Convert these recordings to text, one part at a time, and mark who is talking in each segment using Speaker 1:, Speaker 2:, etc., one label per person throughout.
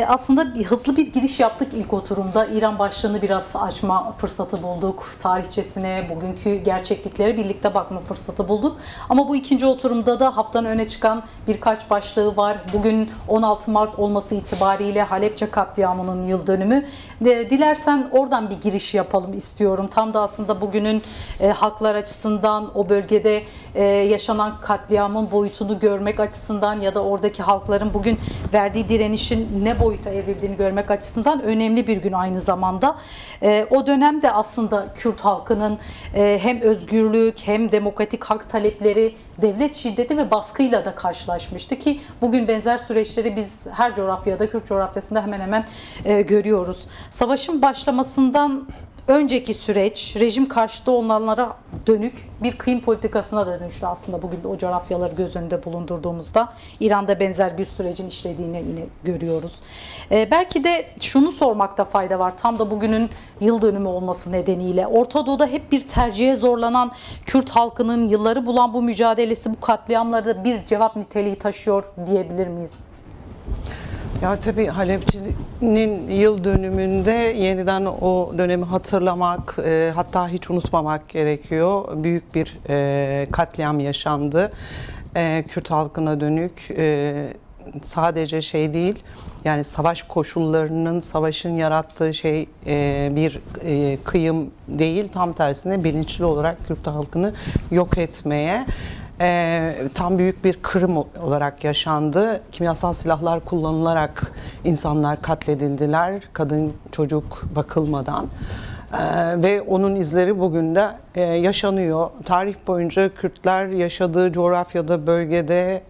Speaker 1: Aslında hızlı bir giriş yaptık ilk oturumda. İran başlığını biraz açma fırsatı bulduk. Tarihçesine, bugünkü gerçekliklere birlikte bakma fırsatı bulduk. Ama bu ikinci oturumda da haftanın öne çıkan birkaç başlığı var. Bugün 16 Mart olması itibariyle Halepçe katliamının yıl dönümü. Dilersen oradan bir giriş yapalım istiyorum. Tam da aslında bugünün halklar açısından, o bölgede yaşanan katliamın boyutunu görmek açısından ya da oradaki halkların bugün verdiği direnişin ne boyuta evrildiğini görmek açısından önemli bir gün aynı zamanda. O dönemde aslında Kürt halkının hem özgürlük hem demokratik hak talepleri devlet şiddeti ve baskıyla da karşılaşmıştı ki bugün benzer süreçleri biz her coğrafyada, Kürt coğrafyasında hemen hemen görüyoruz. Savaşın başlamasından önceki süreç rejim karşıtı olanlara dönük bir kıyım politikasına dönüştü aslında bugün o coğrafyaları göz önünde bulundurduğumuzda. İran'da benzer bir sürecin işlediğini yine görüyoruz. Belki de şunu sormakta fayda var. Tam da bugünün yıl dönümü olması nedeniyle Orta Doğu'da hep bir tercihe zorlanan Kürt halkının yılları bulan bu mücadelesi, bu katliamlarda bir cevap niteliği taşıyor diyebilir miyiz?
Speaker 2: Ya tabii Halepçinin yıl dönümünde yeniden o dönemi hatırlamak, hatta hiç unutmamak gerekiyor. Büyük bir katliam yaşandı. Kürt halkına dönük sadece şey değil, yani savaş koşullarının, savaşın yarattığı şey bir kıyım değil, tam tersine bilinçli olarak Kürt halkını yok etmeye, tam büyük bir kırım olarak yaşandı. Kimyasal silahlar kullanılarak insanlar katledildiler, kadın çocuk bakılmadan. Ve onun izleri bugün de yaşanıyor. Tarih boyunca Kürtler yaşadığı coğrafyada,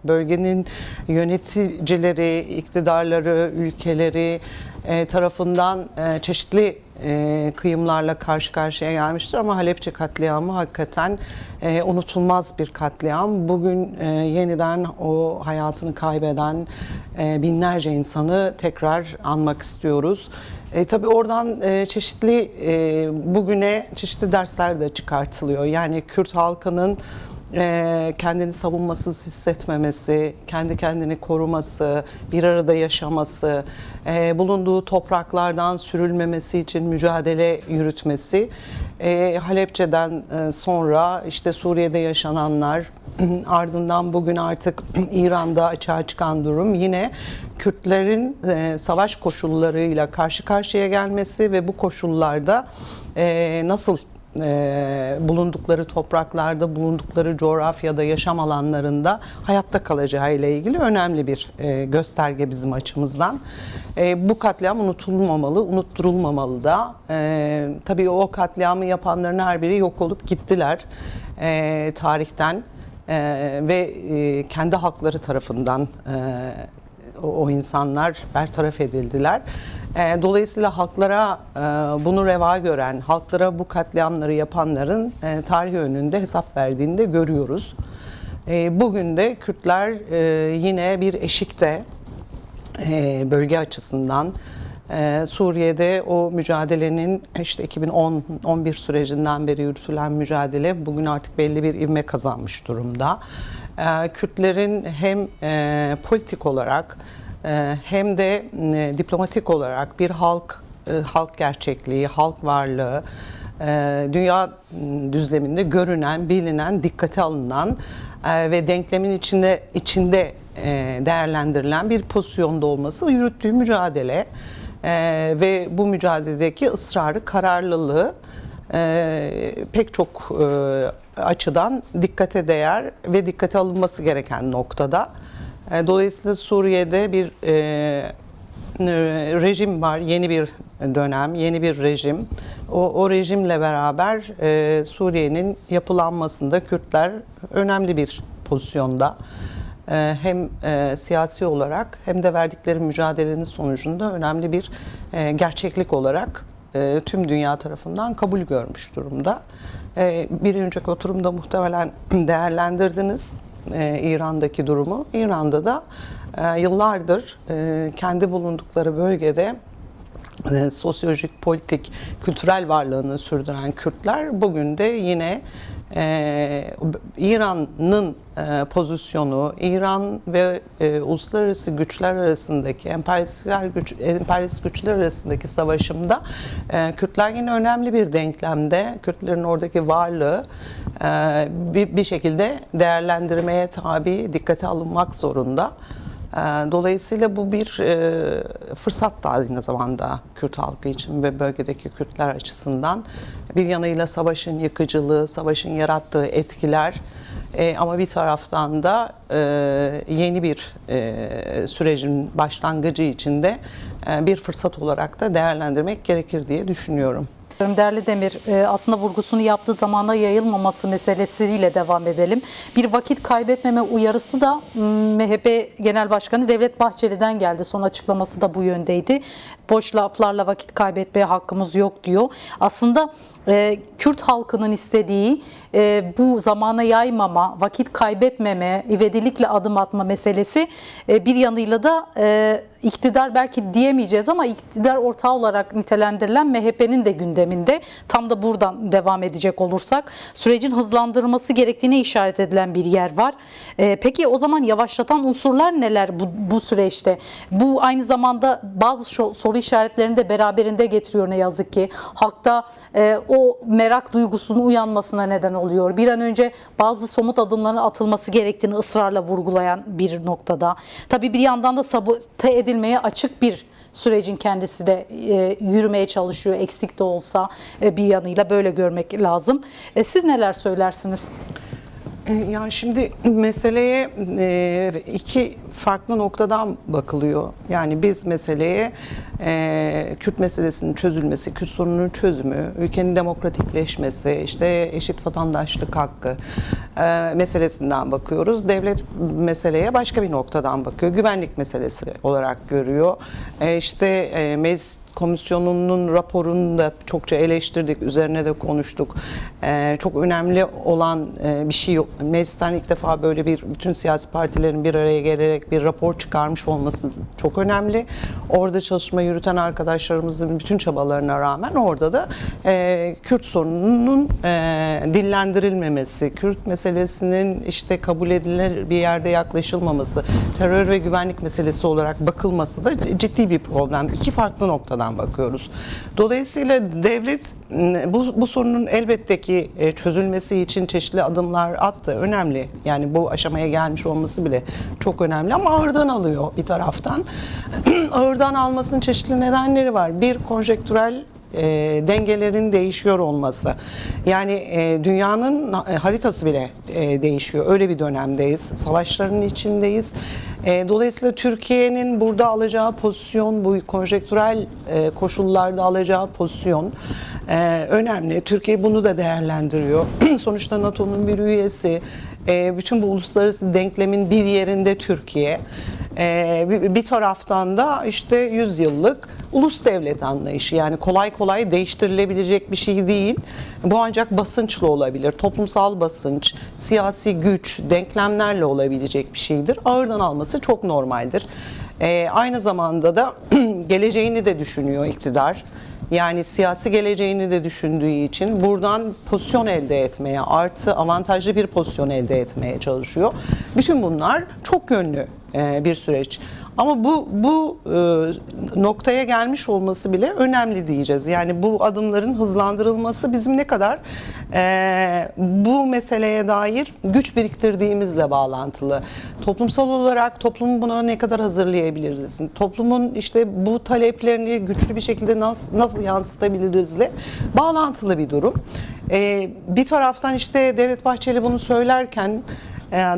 Speaker 2: bölgenin yöneticileri, iktidarları, ülkeleri tarafından çeşitli kıyımlarla karşı karşıya gelmiştir. Ama Halepçe katliamı hakikaten unutulmaz bir katliam. Bugün yeniden o hayatını kaybeden binlerce insanı tekrar anmak istiyoruz. Tabii oradan çeşitli bugüne çeşitli dersler de çıkartılıyor. Yani Kürt halkının kendini savunmasız hissetmemesi, kendi kendini koruması, bir arada yaşaması, bulunduğu topraklardan sürülmemesi için mücadele yürütmesi, Halepçe'den sonra işte Suriye'de yaşananlar, ardından bugün artık İran'da açığa çıkan durum, yine Kürtlerin savaş koşullarıyla karşı karşıya gelmesi ve bu koşullarda nasıl bulundukları topraklarda, bulundukları coğrafyada, yaşam alanlarında hayatta kalacağı ile ilgili önemli bir gösterge bizim açımızdan. Bu katliam unutulmamalı, unutturulmamalı da. Tabii o katliamı yapanların her biri yok olup gittiler tarihten ve kendi halkları tarafından o insanlar bertaraf edildiler. Dolayısıyla halklara bunu reva gören, halklara bu katliamları yapanların tarih önünde hesap verdiğini de görüyoruz. Bugün de Kürtler yine bir eşikte bölge açısından Suriye'de o mücadelenin işte 2010-11 sürecinden beri yürütülen mücadele bugün artık belli bir ivme kazanmış durumda. Kürtlerin hem politik olarak hem de diplomatik olarak bir halk gerçekliği, halk varlığı, dünya düzleminde görünen, bilinen, dikkate alınan ve denklemin içinde değerlendirilen bir pozisyonda olması, yürüttüğü mücadele ve bu mücadeledeki ısrarı, kararlılığı pek çok açıdan dikkate değer ve dikkate alınması gereken noktada. Dolayısıyla Suriye'de bir rejim var, yeni bir dönem, yeni bir rejim. O rejimle beraber Suriye'nin yapılanmasında Kürtler önemli bir pozisyonda. Hem siyasi olarak hem de verdikleri mücadelenin sonucunda önemli bir gerçeklik olarak tüm dünya tarafından kabul görmüş durumda. Bir önceki oturumda muhtemelen değerlendirdiniz İran'daki durumu. İran'da da yıllardır kendi bulundukları bölgede sosyolojik, politik, kültürel varlığını sürdüren Kürtler bugün de yine İran'ın pozisyonu, İran ve uluslararası güçler arasındaki, emperyalist güçler arasındaki savaşımda Kürtler yine önemli bir denklemde. Kürtlerin oradaki varlığı bir şekilde değerlendirmeye tabi, dikkate alınmak zorunda. Dolayısıyla bu bir fırsat da aynı zamanda Kürt halkı için ve bölgedeki Kürtler açısından. Bir yanıyla savaşın yıkıcılığı, savaşın yarattığı etkiler, ama bir taraftan da yeni bir sürecin başlangıcı için de bir fırsat olarak da değerlendirmek gerekir diye düşünüyorum.
Speaker 1: Değerli Demir, aslında vurgusunu yaptığı zamana yayılmaması meselesiyle devam edelim. Bir vakit kaybetmeme uyarısı da MHP Genel Başkanı Devlet Bahçeli'den geldi. Son açıklaması da bu yöndeydi. Boş laflarla vakit kaybetmeye hakkımız yok diyor. Aslında Kürt halkının istediği bu zamana yaymama, vakit kaybetmeme, ivedilikle adım atma meselesi, bir yanıyla da iktidar belki diyemeyeceğiz ama iktidar ortağı olarak nitelendirilen MHP'nin de gündeminde. Tam da buradan devam edecek olursak sürecin hızlandırılması gerektiğine işaret edilen bir yer var. Peki o zaman yavaşlatan unsurlar neler bu süreçte? Bu aynı zamanda bazı soru işaretlerini de beraberinde getiriyor ne yazık ki. Halkta o merak duygusunun uyanmasına neden oluyor. Bir an önce bazı somut adımların atılması gerektiğini ısrarla vurgulayan bir noktada. Tabii bir yandan da sabote edilmeye açık bir sürecin kendisi de yürümeye çalışıyor. Eksik de olsa bir yanıyla böyle görmek lazım. Siz neler söylersiniz?
Speaker 2: Yani şimdi meseleye iki farklı noktadan bakılıyor. Yani biz meseleye Kürt meselesinin çözülmesi, Kürt sorununun çözümü, ülkenin demokratikleşmesi, işte eşit vatandaşlık hakkı meselesinden bakıyoruz. Devlet meseleye başka bir noktadan bakıyor. Güvenlik meselesi olarak görüyor. İşte meclis komisyonunun raporunu da çokça eleştirdik, üzerine de konuştuk. Çok önemli olan bir şey yok. Meclisten ilk defa böyle bütün siyasi partilerin bir araya gelerek bir rapor çıkarmış olması çok önemli. Orada çalışma yürüten arkadaşlarımızın bütün çabalarına rağmen orada da Kürt sorununun dillendirilmemesi, Kürt meselesinin işte kabul edilir bir yerde yaklaşılmaması, terör ve güvenlik meselesi olarak bakılması da ciddi bir problem. İki farklı noktadan bakıyoruz. Dolayısıyla devlet bu sorunun elbette ki çözülmesi için çeşitli adımlar attı. Önemli. Yani bu aşamaya gelmiş olması bile çok önemli ama ağırdan alıyor bir taraftan. Ağırdan almasının çeşitli nedenleri var. Bir, konjektürel dengelerin değişiyor olması. Yani dünyanın haritası bile değişiyor. Öyle bir dönemdeyiz. Savaşların içindeyiz. Dolayısıyla Türkiye'nin burada alacağı pozisyon, bu konjektürel koşullarda alacağı pozisyon önemli. Türkiye bunu da değerlendiriyor. Sonuçta NATO'nun bir üyesi. Bütün bu uluslararası denklemin bir yerinde Türkiye. Bir taraftan da işte 100 yıllık ulus devlet anlayışı, yani kolay kolay değiştirilebilecek bir şey değil. Bu ancak basınçla olabilir. Toplumsal basınç, siyasi güç, denklemlerle olabilecek bir şeydir. Ağırdan alması çok normaldir. Aynı zamanda da geleceğini de düşünüyor iktidar. Yani siyasi geleceğini de düşündüğü için buradan pozisyon elde etmeye, artı avantajlı bir pozisyon elde etmeye çalışıyor. Bütün bunlar çok yönlü bir süreç. Ama bu noktaya gelmiş olması bile önemli diyeceğiz. Yani bu adımların hızlandırılması bizim ne kadar bu meseleye dair güç biriktirdiğimizle bağlantılı. Toplumsal olarak toplumu buna ne kadar hazırlayabiliriz? Toplumun işte bu taleplerini güçlü bir şekilde nasıl yansıtabilirizle bağlantılı bir durum. Bir taraftan işte Devlet Bahçeli bunu söylerken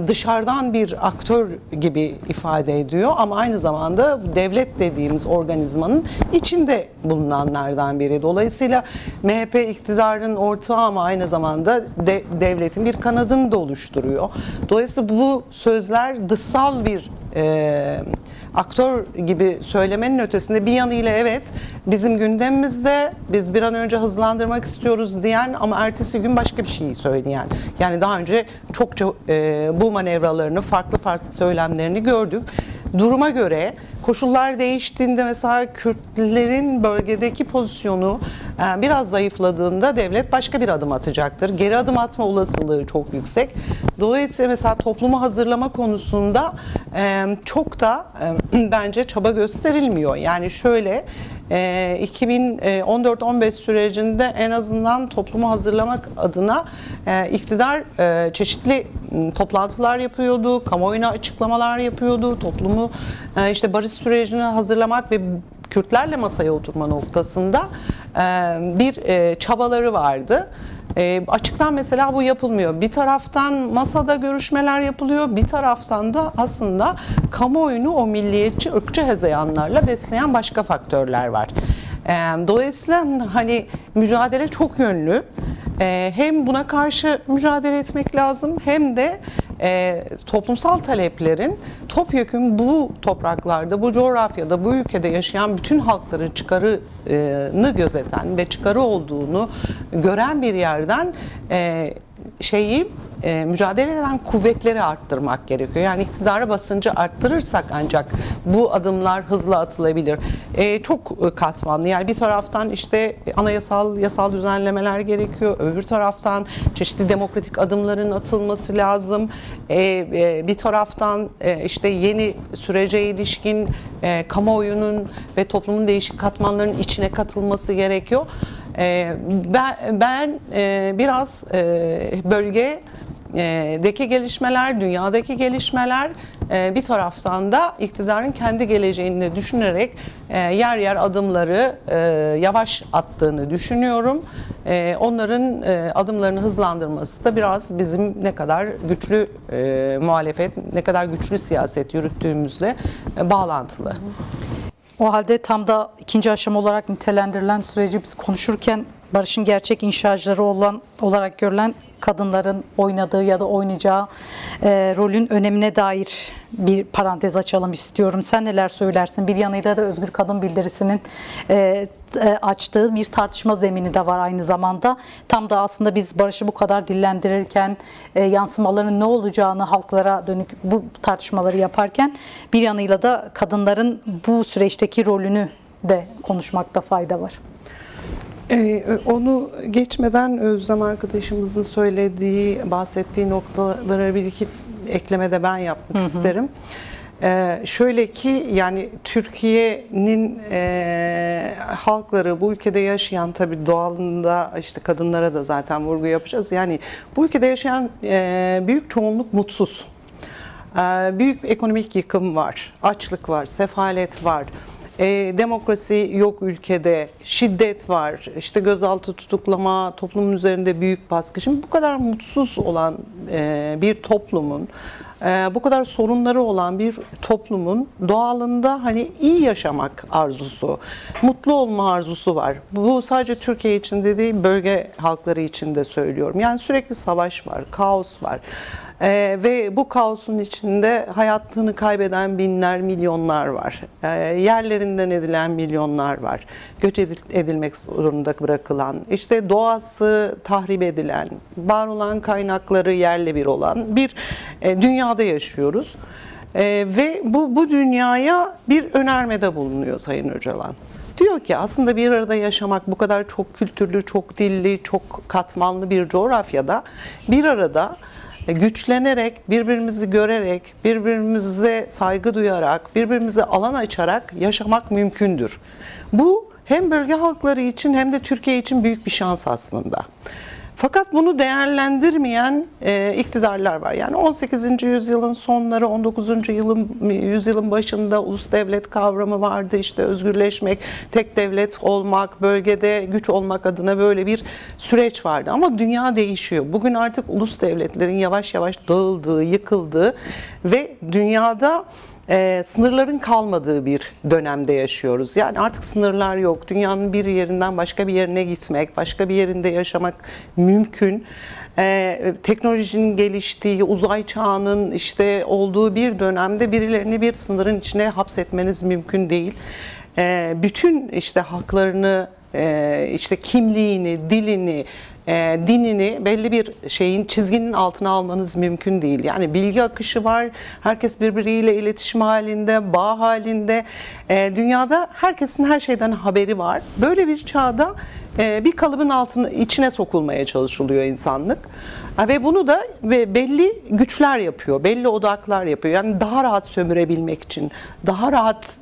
Speaker 2: dışarıdan bir aktör gibi ifade ediyor ama aynı zamanda devlet dediğimiz organizmanın içinde bulunanlardan biri. Dolayısıyla MHP iktidarın ortağı ama aynı zamanda devletin bir kanadını da oluşturuyor. Dolayısıyla bu sözler dışsal bir aktör gibi söylemenin ötesinde bir yanıyla evet bizim gündemimizde, biz bir an önce hızlandırmak istiyoruz diyen ama ertesi gün başka bir şey söyleyen. Yani daha önce çokça bu manevralarını, farklı söylemlerini gördük. duruma göre koşullar değiştiğinde mesela Kürtlerin bölgedeki pozisyonu biraz zayıfladığında devlet başka bir adım atacaktır. Geri adım atma olasılığı çok yüksek. Dolayısıyla mesela toplumu hazırlama konusunda çok da bence çaba gösterilmiyor. Yani şöyle 2014-15 sürecinde en azından toplumu hazırlamak adına iktidar çeşitli toplantılar yapıyordu, kamuoyuna açıklamalar yapıyordu, toplumu işte barış sürecine hazırlamak ve Kürtlerle masaya oturma noktasında bir çabaları vardı. Açıktan mesela bu yapılmıyor. Bir taraftan masada görüşmeler yapılıyor, bir taraftan da aslında kamuoyunu o milliyetçi, ırkçı hezeyanlarla besleyen başka faktörler var. Dolayısıyla hani mücadele çok yönlü. Hem buna karşı mücadele etmek lazım hem de toplumsal taleplerin topyekün bu topraklarda, bu coğrafyada, bu ülkede yaşayan bütün halkların çıkarını gözeten ve çıkarı olduğunu gören bir yerden mücadele eden kuvvetleri arttırmak gerekiyor. Yani iktidara basıncı arttırırsak ancak bu adımlar hızlı atılabilir. Çok katmanlı. Yani bir taraftan işte yasal düzenlemeler gerekiyor. Öbür taraftan çeşitli demokratik adımların atılması lazım. Bir taraftan işte yeni sürece ilişkin kamuoyunun ve toplumun değişik katmanlarının içine katılması gerekiyor. Ben biraz bölgedeki gelişmeler, dünyadaki gelişmeler, bir taraftan da iktidarın kendi geleceğini düşünerek yer yer adımları yavaş attığını düşünüyorum. Onların adımlarını hızlandırması da biraz bizim ne kadar güçlü muhalefet, ne kadar güçlü siyaset yürüttüğümüzle bağlantılı.
Speaker 1: O halde tam da ikinci aşama olarak nitelendirilen süreci biz konuşurken barışın gerçek inşacıları olarak görülen kadınların oynadığı ya da oynayacağı rolün önemine dair bir parantez açalım istiyorum. Sen neler söylersin? Bir yanıyla da Özgür Kadın Bildirisi'nin açtığı bir tartışma zemini de var aynı zamanda. Tam da aslında biz barışı bu kadar dillendirirken, yansımaların ne olacağını halklara dönük bu tartışmaları yaparken bir yanıyla da kadınların bu süreçteki rolünü de konuşmakta fayda var.
Speaker 2: Onu geçmeden Özlem arkadaşımızın bahsettiği noktalara bir iki ekleme de ben yapmak isterim. Şöyle ki yani Türkiye'nin halkları, bu ülkede yaşayan, tabii doğalında işte kadınlara da zaten vurgu yapacağız. Yani bu ülkede yaşayan büyük çoğunluk mutsuz. Büyük ekonomik yıkım var, açlık var, sefalet var. Demokrasi yok ülkede, şiddet var, işte gözaltı tutuklama, toplumun üzerinde büyük baskı. Şimdi bu kadar mutsuz olan bir toplumun, bu kadar sorunları olan bir toplumun doğalında hani iyi yaşamak arzusu, mutlu olma arzusu var. Bu sadece Türkiye için de değil, bölge halkları için de söylüyorum. Yani sürekli savaş var, kaos var. Ve bu kaosun içinde hayatını kaybeden binler, milyonlar var. Yerlerinden edilen milyonlar var. Göç edilmek zorunda bırakılan, işte doğası tahrip edilen, var olan kaynakları yerle bir olan bir dünyada yaşıyoruz. Ve bu dünyaya bir önermede bulunuyor Sayın Öcalan. Diyor ki aslında bir arada yaşamak bu kadar çok kültürlü, çok dilli, çok katmanlı bir coğrafyada bir arada güçlenerek, birbirimizi görerek, birbirimize saygı duyarak, birbirimize alan açarak yaşamak mümkündür. Bu hem bölge halkları için hem de Türkiye için büyük bir şans aslında. Fakat bunu değerlendirmeyen iktidarlar var. Yani 18. yüzyılın sonları, 19. yüzyılın başında ulus devlet kavramı vardı. İşte özgürleşmek, tek devlet olmak, bölgede güç olmak adına böyle bir süreç vardı. Ama dünya değişiyor. Bugün artık ulus devletlerin yavaş yavaş dağıldığı, yıkıldığı ve dünyada sınırların kalmadığı bir dönemde yaşıyoruz. Yani artık sınırlar yok. Dünyanın bir yerinden başka bir yerine gitmek, başka bir yerinde yaşamak mümkün. Teknolojinin geliştiği, uzay çağının işte olduğu bir dönemde birilerini bir sınırın içine hapsetmeniz mümkün değil. Bütün işte haklarını, işte kimliğini, dilini, dinini belli bir şeyin, çizginin altına almanız mümkün değil. Yani bilgi akışı var, herkes birbiriyle iletişim halinde, bağ halinde. Dünyada herkesin her şeyden haberi var. Böyle bir çağda bir kalıbın içine sokulmaya çalışılıyor insanlık. Ve bunu da belli güçler yapıyor, belli odaklar yapıyor. Yani daha rahat sömürebilmek için, daha rahat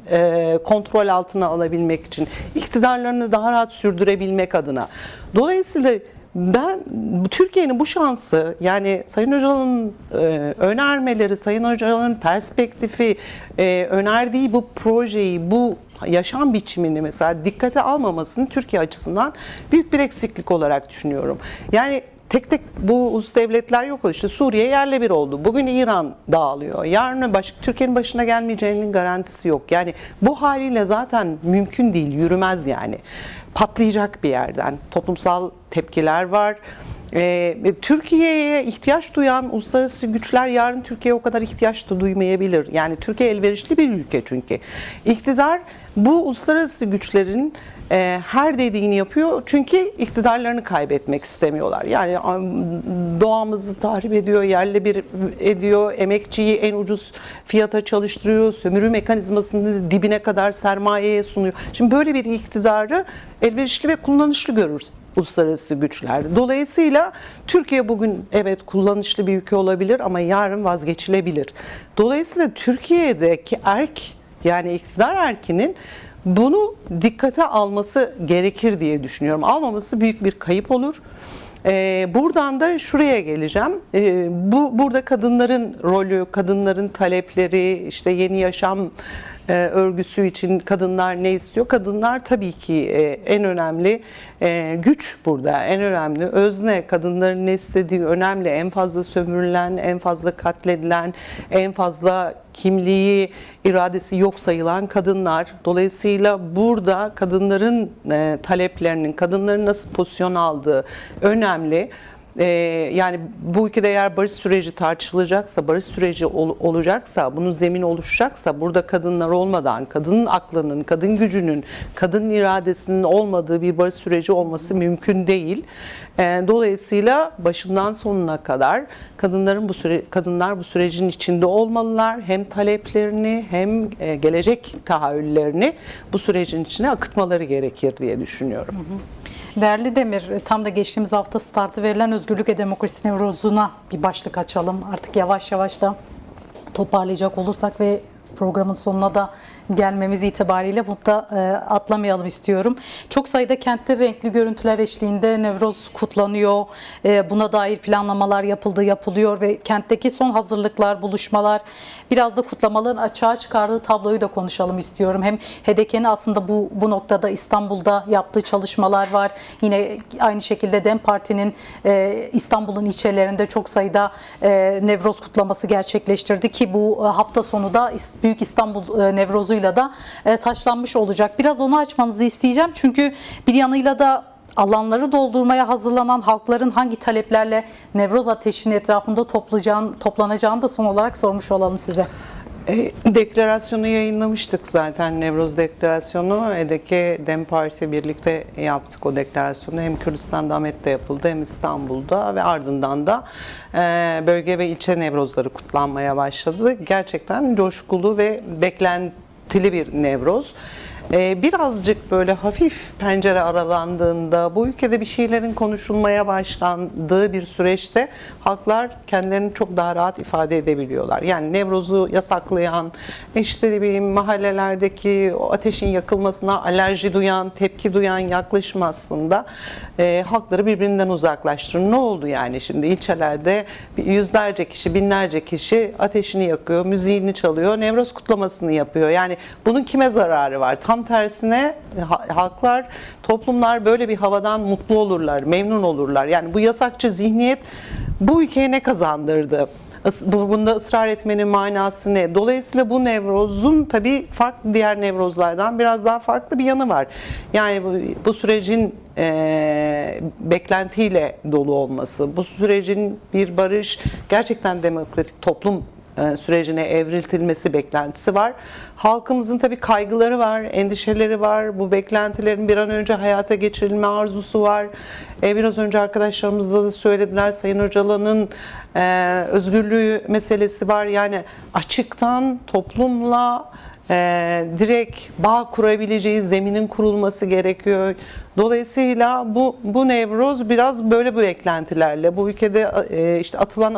Speaker 2: kontrol altına alabilmek için, iktidarlarını daha rahat sürdürebilmek adına. Dolayısıyla ben Türkiye'nin bu şansı, yani Sayın Öcalan'ın önermeleri, Sayın Öcalan'ın perspektifi, önerdiği bu projeyi, bu yaşam biçimini mesela dikkate almamasını Türkiye açısından büyük bir eksiklik olarak düşünüyorum. Yani tek tek bu ulus devletler yok oldu. İşte Suriye yerle bir oldu. Bugün İran dağılıyor. Yarın Türkiye'nin başına gelmeyeceğinin garantisi yok. Yani bu haliyle zaten mümkün değil, yürümez yani. Patlayacak bir yerden. Toplumsal tepkiler var. Türkiye'ye ihtiyaç duyan uluslararası güçler yarın Türkiye'ye o kadar ihtiyaç da duymayabilir. Yani Türkiye elverişli bir ülke çünkü. İktidar bu uluslararası güçlerin her dediğini yapıyor çünkü iktidarlarını kaybetmek istemiyorlar. Yani doğamızı tahrip ediyor, yerle bir ediyor, emekçiyi en ucuz fiyata çalıştırıyor, sömürü mekanizmasını dibine kadar sermayeye sunuyor. Şimdi böyle bir iktidarı elverişli ve kullanışlı görür uluslararası güçler. Dolayısıyla Türkiye bugün evet kullanışlı bir ülke olabilir ama yarın vazgeçilebilir. Dolayısıyla Türkiye'deki yani iktidar erkinin bunu dikkate alması gerekir diye düşünüyorum. Almaması büyük bir kayıp olur. Buradan da şuraya geleceğim. Burada kadınların rolü, kadınların talepleri, işte yeni yaşam örgüsü için kadınlar ne istiyor? Kadınlar tabii ki en önemli güç burada, en önemli özne. Kadınların ne istediği önemli. En fazla sömürülen, en fazla katledilen, en fazla kimliği, iradesi yok sayılan kadınlar. Dolayısıyla burada kadınların taleplerinin, kadınların nasıl pozisyon aldığı önemli. Yani bu ülkede eğer barış süreci tartışılacaksa, barış süreci olacaksa, bunun zemini oluşacaksa burada kadınlar olmadan, kadının aklının, kadın gücünün, kadın iradesinin olmadığı bir barış süreci olması mümkün değil. Dolayısıyla başından sonuna kadar kadınlar bu sürecin içinde olmalılar. Hem taleplerini hem gelecek tahayyüllerini bu sürecin içine akıtmaları gerekir diye düşünüyorum.
Speaker 1: Değerli Demir, tam da geçtiğimiz hafta startı verilen Özgürlük ve Demokrasi Nevrozu'na bir başlık açalım. Artık yavaş yavaş da toparlayacak olursak ve programın sonuna da gelmemiz itibariyle bunu da atlamayalım istiyorum. Çok sayıda kentte renkli görüntüler eşliğinde Nevroz kutlanıyor. Buna dair planlamalar yapılıyor ve kentteki son hazırlıklar, buluşmalar, biraz da kutlamaların açığa çıkardığı tabloyu da konuşalım istiyorum. Hem HDP'nin aslında bu noktada İstanbul'da yaptığı çalışmalar var. Yine aynı şekilde DEM Parti'nin İstanbul'un ilçelerinde çok sayıda Nevroz kutlaması gerçekleştirdi ki bu hafta sonu da Büyük İstanbul Nevroz'uyla da taşlanmış olacak. Biraz onu açmanızı isteyeceğim. Çünkü bir yanıyla da alanları doldurmaya hazırlanan halkların hangi taleplerle Nevroz ateşinin etrafında toplanacağını da son olarak sormuş olalım size.
Speaker 2: Deklarasyonu yayınlamıştık zaten, Nevroz deklarasyonu. HDP, DEM Parti birlikte yaptık o deklarasyonu. Hem Kürdistan'da Ahmet'te yapıldı hem İstanbul'da ve ardından da bölge ve ilçe Nevrozları kutlanmaya başladı. Gerçekten coşkulu ve beklentili bir Nevroz. Birazcık böyle hafif pencere aralandığında, bu ülkede bir şeylerin konuşulmaya başlandığı bir süreçte halklar kendilerini çok daha rahat ifade edebiliyorlar. Yani Nevroz'u yasaklayan, işte ne bileyim mahallelerdeki o ateşin yakılmasına alerji duyan, tepki duyan yaklaşım aslında halkları birbirinden uzaklaştırır. Ne oldu yani şimdi ilçelerde yüzlerce kişi, binlerce kişi ateşini yakıyor, müziğini çalıyor, Nevroz kutlamasını yapıyor. Yani bunun kime zararı var? Tam tersine halklar, toplumlar böyle bir havadan mutlu olurlar, memnun olurlar. Yani bu yasakçı zihniyet bu ülkeye ne kazandırdı? Bunda ısrar etmenin manası ne? Dolayısıyla bu Nevroz'un tabii farklı diğer Nevrozlardan biraz daha farklı bir yanı var. Yani bu sürecin beklentiyle dolu olması, bu sürecin bir barış, gerçekten demokratik toplum sürecine evriltilmesi beklentisi var. Halkımızın tabii kaygıları var, endişeleri var. Bu beklentilerin bir an önce hayata geçirilme arzusu var. Biraz önce arkadaşlarımız da söylediler, Sayın Öcalan'ın özgürlüğü meselesi var. Yani açıktan toplumla direkt bağ kurabileceği zeminin kurulması gerekiyor. Dolayısıyla bu Nevroz biraz böyle bu beklentilerle, bu ülkede işte atılan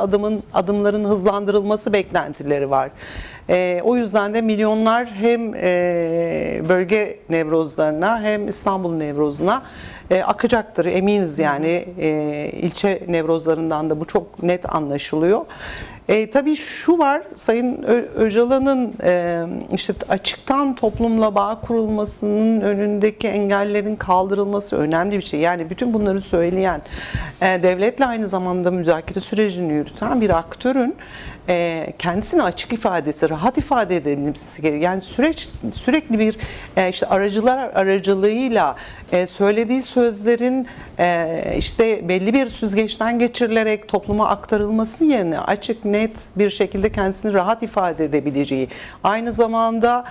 Speaker 2: adımların hızlandırılması beklentileri var. O yüzden de milyonlar hem bölge Nevrozlarına hem İstanbul Nevroz'una akacaktır eminiz yani. İlçe Nevrozlarından da bu çok net anlaşılıyor. Tabii şu var, Sayın Öcalan'ın işte açıktan toplumla bağ kurulmasının önündeki engellerin kaldırılması önemli bir şey. Yani bütün bunları söyleyen, devletle aynı zamanda müzakere sürecini yürüten bir aktörün kendisini açık ifadesi, rahat ifade edebilmesi gerekiyor. Yani sürekli bir işte aracılar aracılığıyla söylediği sözlerin işte belli bir süzgeçten geçirilerek topluma aktarılmasının yerine açık, net bir şekilde kendisini rahat ifade edebileceği, aynı zamanda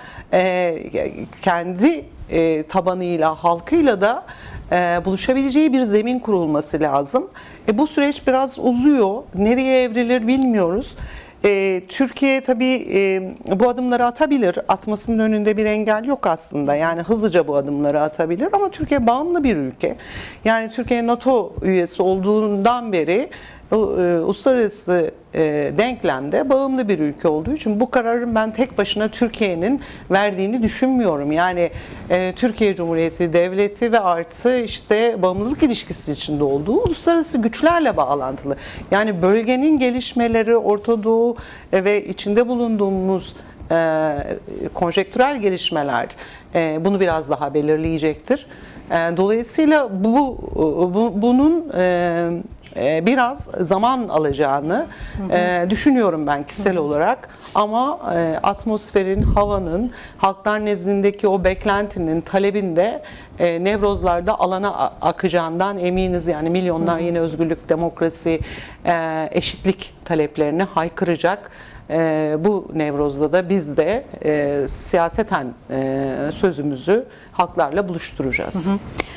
Speaker 2: kendi tabanıyla, halkıyla da buluşabileceği bir zemin kurulması lazım. Bu süreç biraz uzuyor. Nereye evrilir bilmiyoruz. Türkiye tabii bu adımları atabilir. Atmasının önünde bir engel yok aslında. Yani hızlıca bu adımları atabilir ama Türkiye bağımlı bir ülke. Yani Türkiye NATO üyesi olduğundan beri uluslararası denklemde bağımlı bir ülke olduğu için bu kararın ben tek başına Türkiye'nin verdiğini düşünmüyorum. Yani Türkiye Cumhuriyeti Devleti ve artı işte bağımlılık ilişkisi içinde olduğu uluslararası güçlerle bağlantılı. Yani bölgenin gelişmeleri, Orta Doğu ve içinde bulunduğumuz konjektürel gelişmeler bunu biraz daha belirleyecektir. Dolayısıyla bunun biraz zaman alacağını düşünüyorum ben kişisel olarak. Ama atmosferin, havanın, halklar nezdindeki o beklentinin, talebin de Nevrozlarda alana akacağından eminiz. Yani milyonlar yine özgürlük, demokrasi, eşitlik taleplerini haykıracak. Bu Nevroz'da da biz de siyaseten sözümüzü halklarla buluşturacağız.